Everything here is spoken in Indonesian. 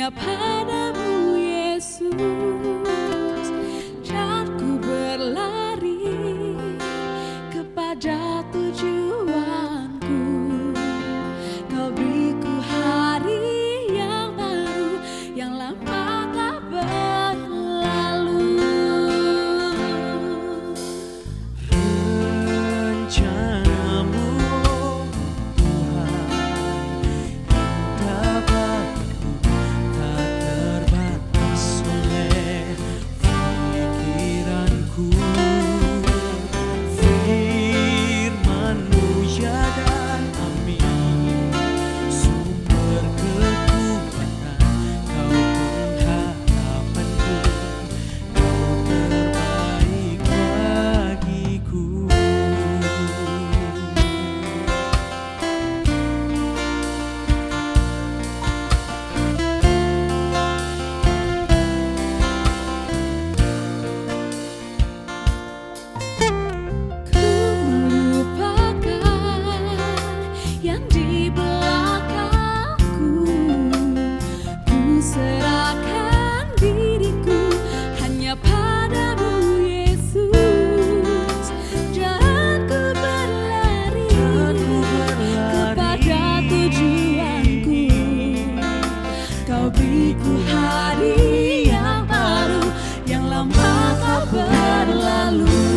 hanya padamu Yesus, dan ku berlari kepada tujuanku. Kau beriku hari yang baru, yang lama tak berlalu. Rencanamu Tuhan indah bagiku, tak terbatas oleh pikiranku. Firman-Mu ya dan amin, sumber kekuatan. Kau pun harapanku, Kau terbaik bagiku. Ku melupakan yang di belakangku, ku serahkan diriku hanya padamu Yesus, dan ku berlari kepada tujuanku. Kau beriku hari yang baru, yang lama tak berlalu.